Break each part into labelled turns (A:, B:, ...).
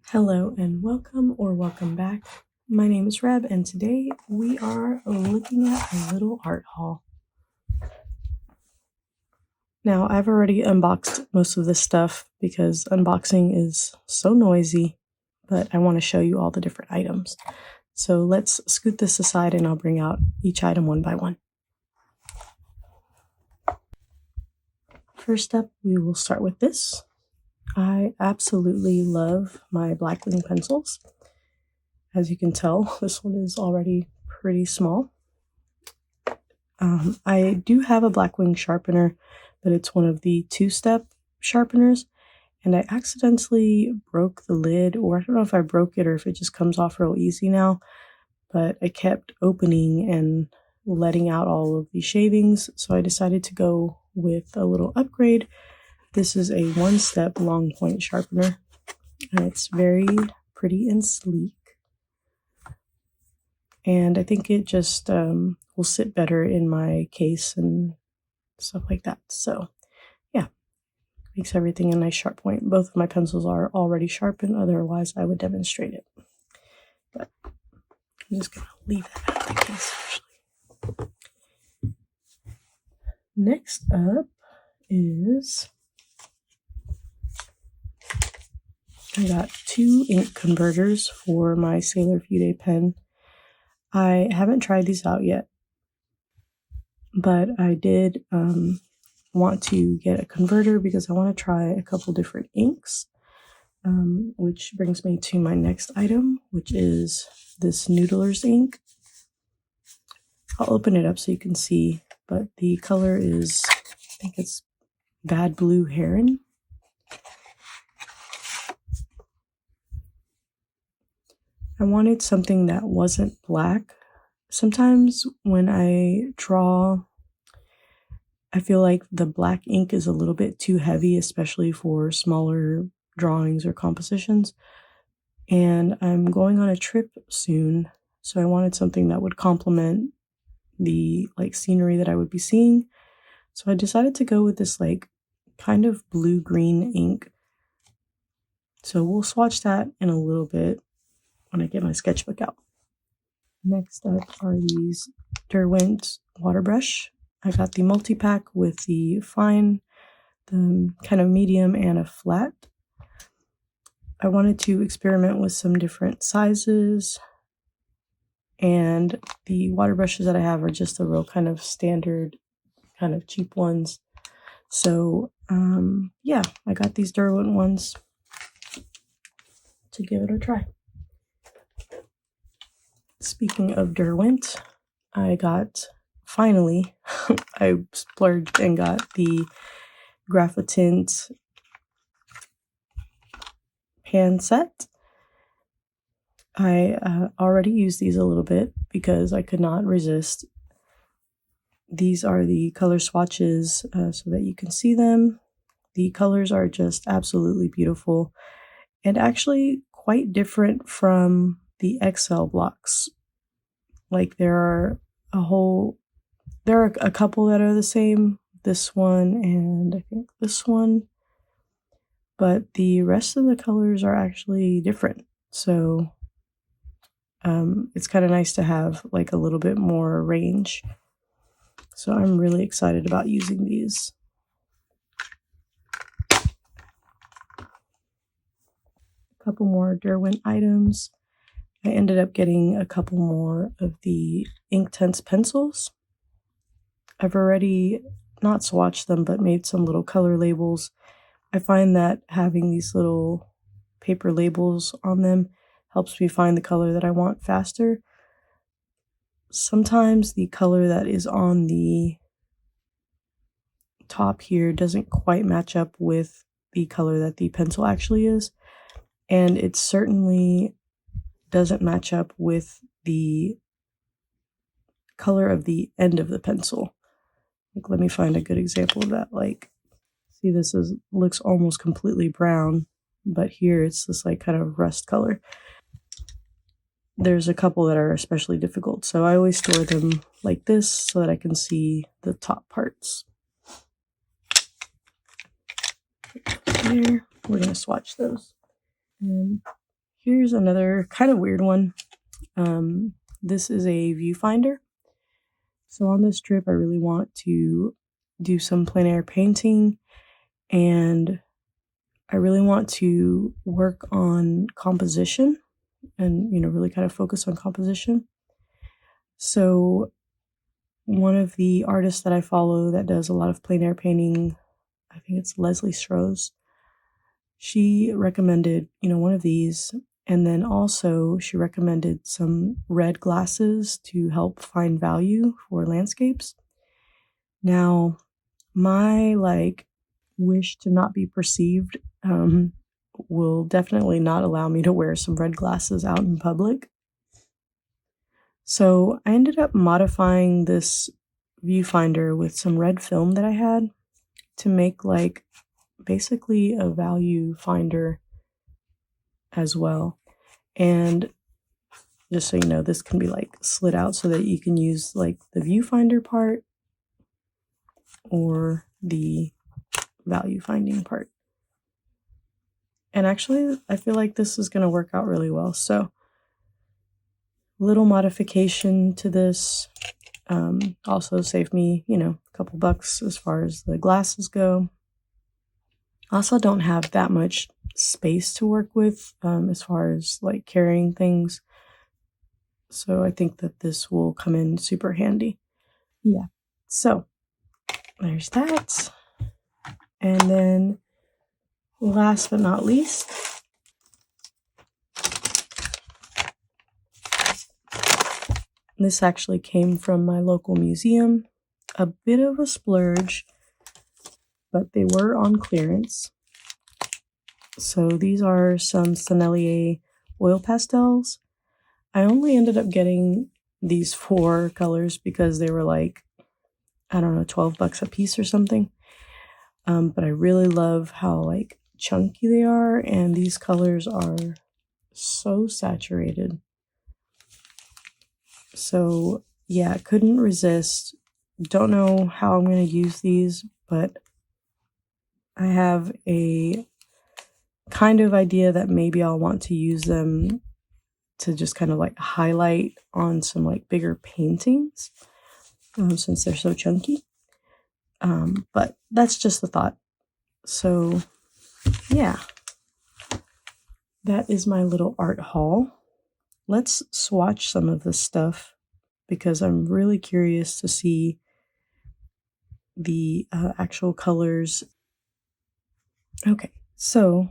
A: Hello and welcome or welcome back. My name is Reb and today we are looking at a little art haul. Now I've already unboxed most of this stuff because unboxing is so noisy, but I want to show you all the different items. So let's scoot this aside and I'll bring out each item one by one. First up, we will start with this. I absolutely love my Blackwing pencils. As you can tell, this one is already pretty small. I do have a Blackwing sharpener, but it's one of the two-step sharpeners, and I accidentally broke the lid, or I don't know if I broke it or if it just comes off real easy now, but I kept opening and letting out all of the shavings, so I decided to go with a little upgrade. This is a one-step long point sharpener, and it's very pretty and sleek. And I think it just will sit better in my case and stuff like that. So yeah, makes everything a nice sharp point. Both of my pencils are already sharpened, otherwise I would demonstrate it. But I'm just gonna leave that out of the case actually. Next up is I got 2 ink converters for my Sailor Few Day pen. I haven't tried these out yet, but I did want to get a converter because I want to try a couple different inks, which brings me to my next item, which is this Noodlers Ink. I'll open it up so you can see, but the color is, I think it's Bad Blue Heron. I wanted something that wasn't black. Sometimes when I draw, I feel like the black ink is a little bit too heavy, especially for smaller drawings or compositions. And I'm going on a trip soon, so I wanted something that would complement the scenery that I would be seeing. So I decided to go with this kind of blue-green ink. So we'll swatch that in a little bit when I get my sketchbook out. Next up are these Derwent water brush. I got the multi-pack with the fine, the kind of medium, and a flat. I wanted to experiment with some different sizes, and the water brushes that I have are just the real kind of standard, kind of cheap ones. So yeah, I got these Derwent ones to give it a try. Speaking of Derwent, I got, finally, I splurged and got the Graphitint pan set. I already used these a little bit because I could not resist. These are the color swatches so that you can see them. The colors are just absolutely beautiful and actually quite different from the XL blocks. Like there are a couple that are the same, this one and I think this one, but the rest of the colors are actually different. So it's kind of nice to have a little bit more range. So I'm really excited about using these. A couple more Derwent items. I ended up getting a couple more of the Inktense pencils. I've already not swatched them, but made some little color labels. I find that having these little paper labels on them helps me find the color that I want faster. Sometimes the color that is on the top here doesn't quite match up with the color that the pencil actually is, and it certainly doesn't match up with the color of the end of the pencil. Let me find a good example of that. See, this looks almost completely brown, but here it's this kind of rust color. There's a couple that are especially difficult, so I always store them like this so that I can see the top parts. Here, we're going to swatch those. And here's another kind of weird one. This is a viewfinder. So on this trip, I really want to do some plein air painting, and I really want to work on composition and, really kind of focus on composition. So one of the artists that I follow that does a lot of plein air painting, I think it's Leslie Strauss, she recommended, one of these. And then also she recommended some red glasses to help find value for landscapes. Now, my wish to not be perceived will definitely not allow me to wear some red glasses out in public. So I ended up modifying this viewfinder with some red film that I had to make basically a value finder as well. And just so you know, this can be slid out so that you can use the viewfinder part or the value finding part. And actually, I feel like this is going to work out really well. So, little modification to this also saved me, a couple bucks as far as the glasses go. Also, don't have that much space to work with as far as carrying things. So I think that this will come in super handy. Yeah. So there's that. And then last but not least, this actually came from my local museum. A bit of a splurge, but they were on clearance. So these are some Sennelier oil pastels. I only ended up getting these 4 colors because they were I don't know, $12 a piece or something. But I really love how chunky they are, and these colors are so saturated. So yeah, couldn't resist. Don't know how I'm going to use these, but I have a kind of idea that maybe I'll want to use them to just kind of highlight on some bigger paintings since they're so chunky. But that's just a thought. So yeah, that is my little art haul. Let's swatch some of this stuff because I'm really curious to see the actual colors. Okay, so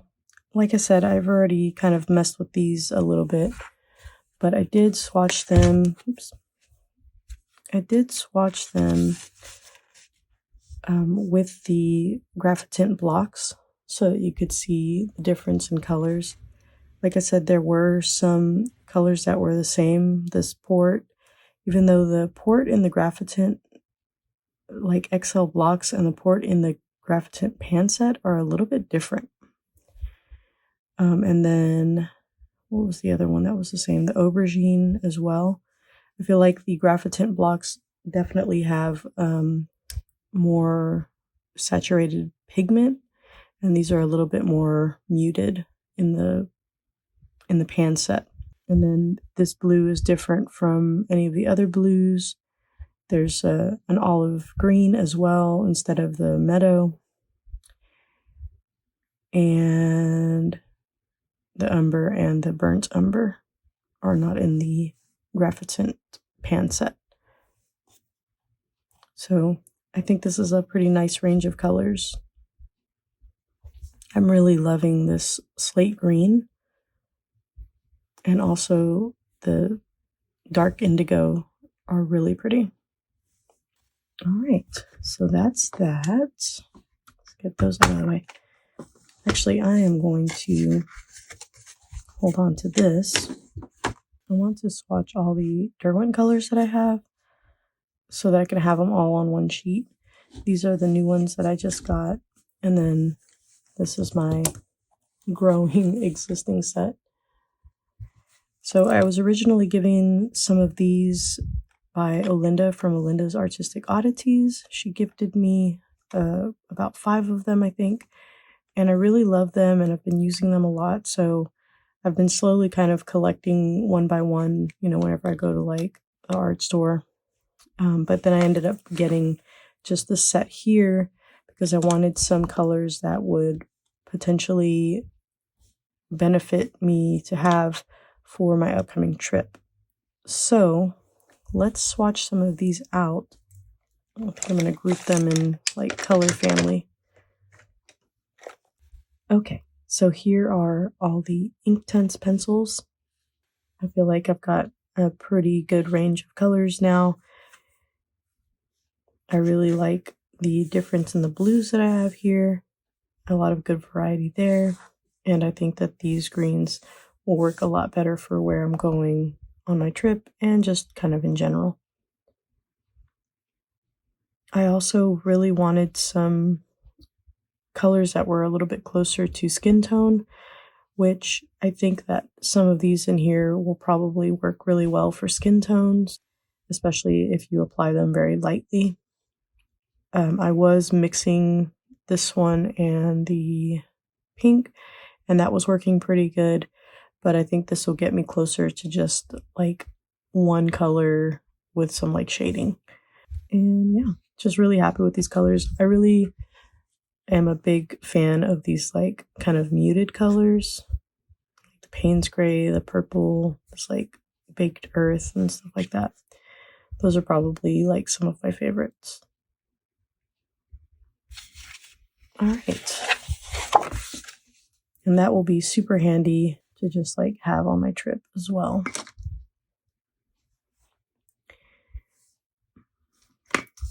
A: like I said, I've already kind of messed with these a little bit, but I did swatch them. Oops. I did swatch them with the Graphitint blocks so that you could see the difference in colors. Like I said, there were some colors that were the same. This port, even though the port in the Graphitint XL blocks and the port in the Graphitint pan set are a little bit different. And then what was the other one that was the same? The aubergine as well. I feel like the Graphitint blocks definitely have more saturated pigment, and these are a little bit more muted in the pan set. And then this blue is different from any of the other blues. There's an olive green as well instead of the meadow. And the umber and the burnt umber are not in the Graphitint pan set. So I think this is a pretty nice range of colors. I'm really loving this slate green, and also the dark indigo are really pretty. All right, so that's that. Let's get those out of the way. Actually, I am going to hold on to this. I want to swatch all the Derwent colors that I have so that I can have them all on one sheet. These are the new ones that I just got, and then this is my growing existing set. So I was originally given some of these by Olinda from Olinda's Artistic Oddities. She gifted me about 5 of them, I think, and I really love them, and I've been using them a lot. So I've been slowly kind of collecting one by one, whenever I go to like the art store. But then I ended up getting just the set here because I wanted some colors that would potentially benefit me to have for my upcoming trip. So let's swatch some of these out. I think I'm going to group them in like color family. Okay, so here are all the Inktense pencils. I feel like I've got a pretty good range of colors now. I really like the difference in the blues that I have here. A lot of good variety there. And I think that these greens will work a lot better for where I'm going on my trip and just kind of in general. I also really wanted some colors that were a little bit closer to skin tone, which I think that some of these in here will probably work really well for skin tones, especially if you apply them very lightly. I was mixing this one and the pink, and that was working pretty good, but I think this will get me closer to just like one color with some like shading. And yeah, just really happy with these colors. I really am a big fan of these like kind of muted colors, like the Payne's gray, the purple, this like baked earth and stuff like that. Those are probably like some of my favorites. All right. And that will be super handy to just like have on my trip as well.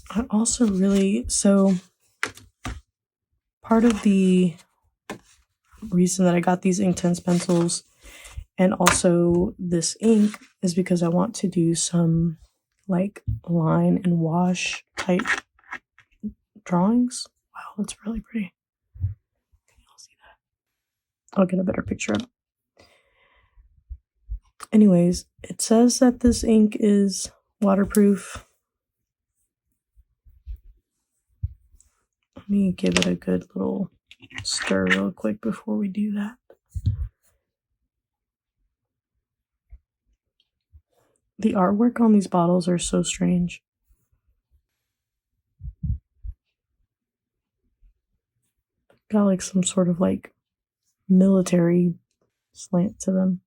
A: I also really, so part of the reason that I got these Inktense pencils and also this ink is because I want to do some like line and wash type drawings. Wow, that's really pretty. Can you all see that? I'll get a better picture of it. Anyways, it says that this ink is waterproof. Let me give it a good little stir real quick before we do that. The artwork on these bottles are so strange. Got like some sort of like military slant to them.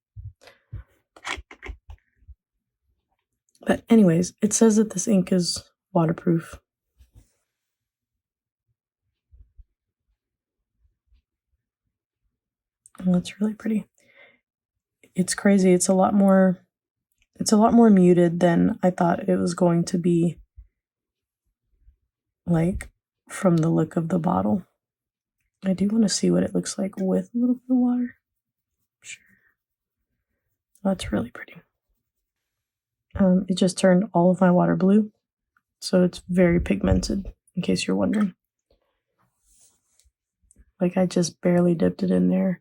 A: But anyways, it says that this ink is waterproof. And that's really pretty. It's crazy. It's a lot more muted than I thought it was going to be, like from the look of the bottle. I do want to see what it looks like with a little bit of water. Sure. That's really pretty. It just turned all of my water blue, so it's very pigmented, in case you're wondering. Like I just barely dipped it in there.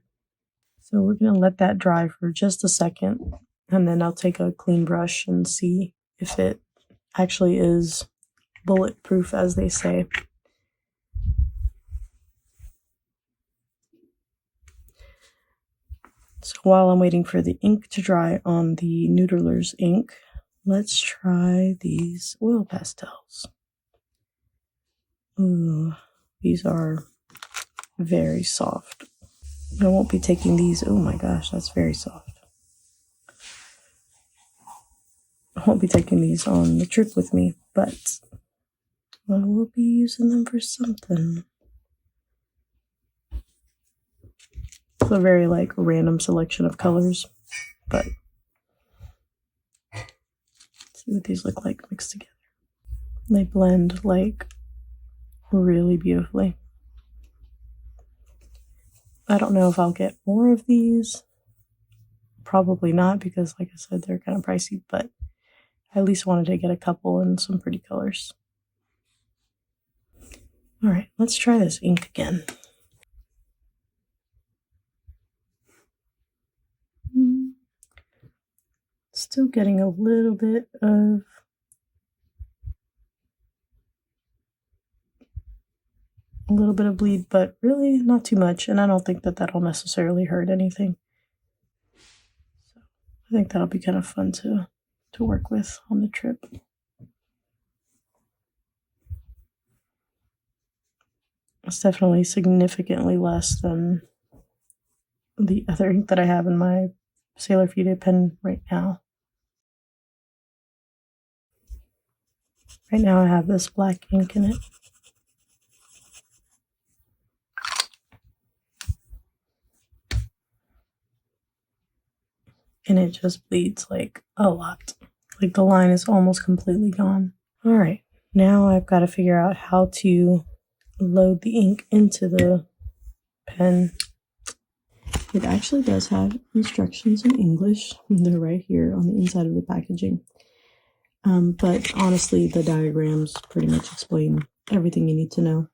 A: So we're going to let that dry for just a second, and then I'll take a clean brush and see if it actually is bulletproof, as they say. So while I'm waiting for the ink to dry on the Noodlers ink, let's try these oil pastels. Ooh, these are very soft. I won't be taking these. Oh my gosh, that's very soft. I won't be taking these on the trip with me, but I will be using them for something. It's a very like random selection of colors, but let's see what these look like mixed together. They blend like really beautifully. I don't know if I'll get more of these. Probably not, because like I said, they're kind of pricey, but I at least wanted to get a couple and some pretty colors. All right, let's try this ink again. Still getting a little bit of bleed, but really not too much, and I don't think that that'll necessarily hurt anything. think that'll be kind of fun to work with on the trip. It's definitely significantly less than the other ink that I have in my Sailor Fude pen right now. Right now I have this black ink in it. And it just bleeds like a lot. Like the line is almost completely gone. All right, now I've got to figure out how to load the ink into the pen. It actually does have instructions in English. They're right here on the inside of the packaging. But honestly, the diagrams pretty much explain everything you need to know.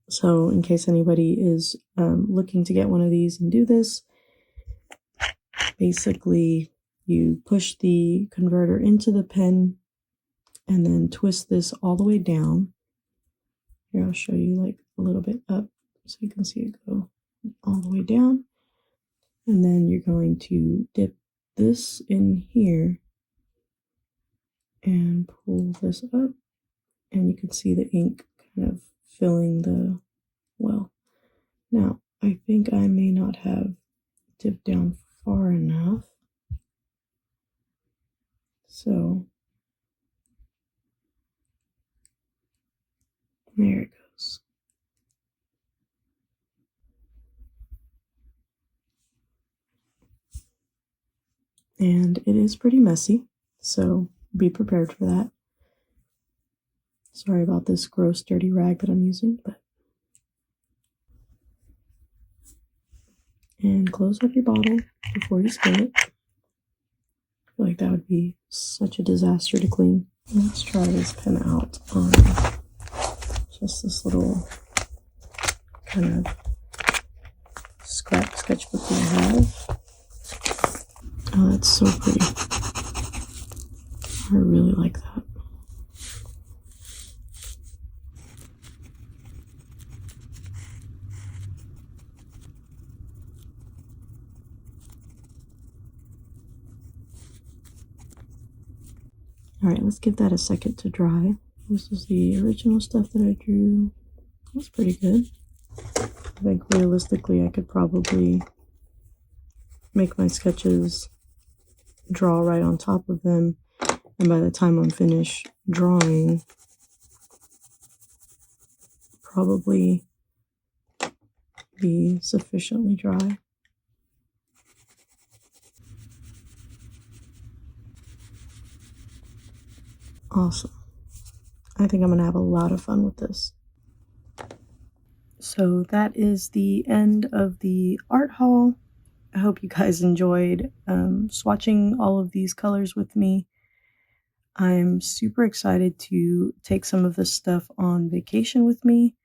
A: So in case anybody is looking to get one of these and do this, basically you push the converter into the pen and then twist this all the way down. Here, I'll show you like a little bit up so you can see it go all the way down. And then you're going to dip this in here and pull this up, and you can see the ink kind of filling the well. Now, I think I may not have dipped down far enough. So there it goes. And it is pretty messy, so be prepared for that. Sorry about this gross dirty rag that I'm using, but and close up your bottle before you spill it. I feel like that would be such a disaster to clean. Let's try this pen out on just this little kind of scrap sketchbook that I have. Oh, that's so pretty. I really like that. Alright, let's give that a second to dry. This is the original stuff that I drew. That's pretty good. I think realistically I could probably make my sketches draw right on top of them, and by the time I'm finished drawing, probably be sufficiently dry. Awesome. I think I'm going to have a lot of fun with this. So that is the end of the art haul. I hope you guys enjoyed swatching all of these colors with me. I'm super excited to take some of this stuff on vacation with me.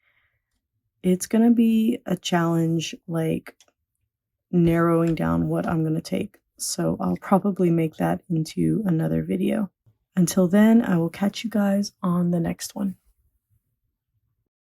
A: It's going to be a challenge, like narrowing down what I'm going to take. So I'll probably make that into another video. Until then, I will catch you guys on the next one.